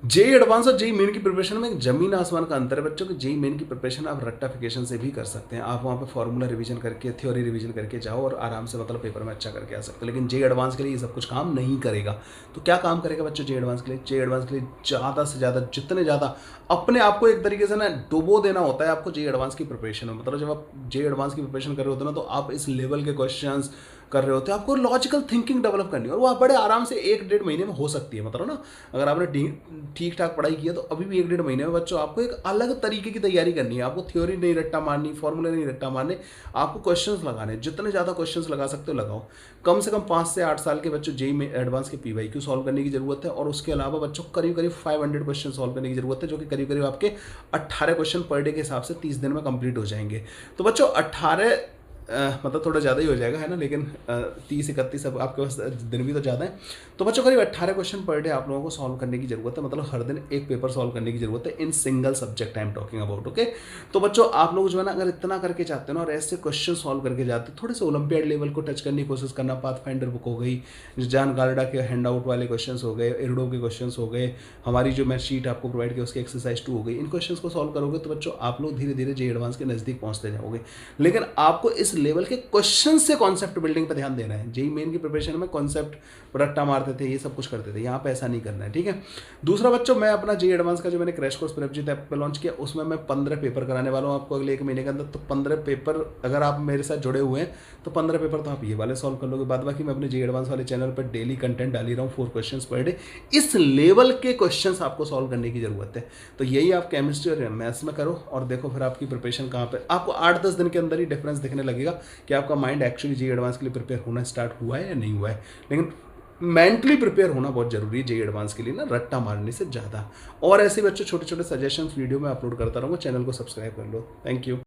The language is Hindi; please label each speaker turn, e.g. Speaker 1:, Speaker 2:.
Speaker 1: जेई एडवांस और जेई मेन की प्रिपरेशन में जमीन आसमान का अंतर है बच्चों कि जेई मेन की प्रिपरेशन आप रट्टाफिकेशन से भी कर सकते हैं। आप वहाँ पे फॉर्मूला रिवीजन करके थ्योरी रिवीजन करके जाओ और आराम से मतलब पेपर में अच्छा करके आ सकते हैं। लेकिन जेई एडवांस के लिए ये सब कुछ काम नहीं करेगा। तो क्या काम करेगा बच्चों जेई एडवांस के लिए? जेई एडवांस के लिए ज़्यादा से ज़्यादा जितने ज़्यादा अपने आप को एक तरीके से ना डुबो देना होता है आपको जेई एडवांस की प्रिपरेशन में। मतलब जब आप जेई एडवांस की प्रिपरेशन कर रहे होते हो ना, तो आप इस लेवल के क्वेश्चन कर रहे होते हैं। आपको लॉजिकल थिंकिंग डेवलप करनी है और वो आप बड़े आराम से 1-1.5 महीने में हो सकती है। मतलब ना, अगर आपने ठीक ठाक पढ़ाई की है तो अभी भी 1-1.5 महीने में बच्चों आपको एक अलग तरीके की तैयारी करनी है। आपको थ्योरी नहीं रट्टा मारनी, फॉर्मूले नहीं रट्टा मारने, आपको क्वेश्चंस लगाने। जितने ज़्यादा क्वेश्चंस लगा सकते हो लगाओ। कम से कम 5 से 8 साल के बच्चों जेई में एडवांस के पीवाईक्यू सॉल्व करने की जरूरत है और उसके अलावा बच्चों करीब करीब 500 क्वेश्चन सॉल्व करने की जरूरत है, जो कि करीब करीब आपके 18 क्वेश्चन पर डे के हिसाब से 30 दिन में कंप्लीट हो जाएंगे। तो बच्चों 18 मतलब थोड़ा ज़्यादा ही हो जाएगा, है ना, लेकिन 30-31 अब आपके पास दिन भी तो ज़्यादा है। तो बच्चों करीब 18 क्वेश्चन पर डे आप लोगों को सॉल्व करने की जरूरत है। मतलब हर दिन एक पेपर सॉल्व करने की जरूरत है in single subject I am talking about. Okay, तो बच्चों आप लोग जो है ना, अगर इतना करके चाहते हो ना और ऐसे क्वेश्चन सॉल्व करके जाते हो, थोड़े से ओलंपियाड लेवल को टच करने की कोशिश करना। पाथ फाइंडर बुक हो गई, जान गार्डा के हैंड आउट वाले क्वेश्चन हो गए, इरडो के क्वेश्चन हो गए, हमारी जो मैं शीट आपको प्रोवाइड किया उसके एक्सरसाइज 2 हो गई। इन क्वेश्चन को सॉल्व करोगे तो बच्चों आप लोग धीरे धीरे जेई एडवांस के नजदीक पहुंचते जाओगे। लेकिन आपको इस लेवल के क्वेश्चन से कॉन्सेप्ट बिल्डिंग पे ध्यान देना है। जेई मेन की प्रिपरेशन में कॉन्सेप्ट रट्टा मारते थे, ये सब कुछ करते थे, यहाँ पे ऐसा नहीं करना है, ठीक है। दूसरा बच्चों, मैं अपना जेई एडवांस का जो मैंने क्रैश कोर्स प्रेपजीत ऐप पे लॉन्च किया, उसमें मैं 15 पेपर कराने वाला हूँ आपको अगले 1 महीने के अंदर। तो 15 पेपर अगर आप मेरे साथ जुड़े हुए हैं तो 15 पेपर तो आप ये वाले सॉल्व कर लोगे। बाद बाकी मैं अपने जेई एडवांस वाले चैनल पर डेली कंटेंट डाल ही रहा हूँ, 4 क्वेश्चन पर डे। इस लेवल के क्वेश्चन आपको सॉल्व करने की जरूरत है। तो यही आप केमिस्ट्री और मैथ्स में करो और देखो फिर आपकी प्रिपरेशन कहाँ पे। आपको 8-10 दिन के अंदर ही डिफरेंस दिखने लगेगा कि आपका माइंड एक्चुअली जेई एडवांस के लिए प्रिपेयर होना स्टार्ट हुआ है या नहीं हुआ है। लेकिन मेंटली प्रिपेयर होना बहुत जरूरी है जेई एडवांस के लिए ना, रट्टा मारने से ज़्यादा। और ऐसे बच्चों छोटे छोटे सजेशंस वीडियो में अपलोड करता रहूँगा, चैनल को सब्सक्राइब कर लो। Thank you.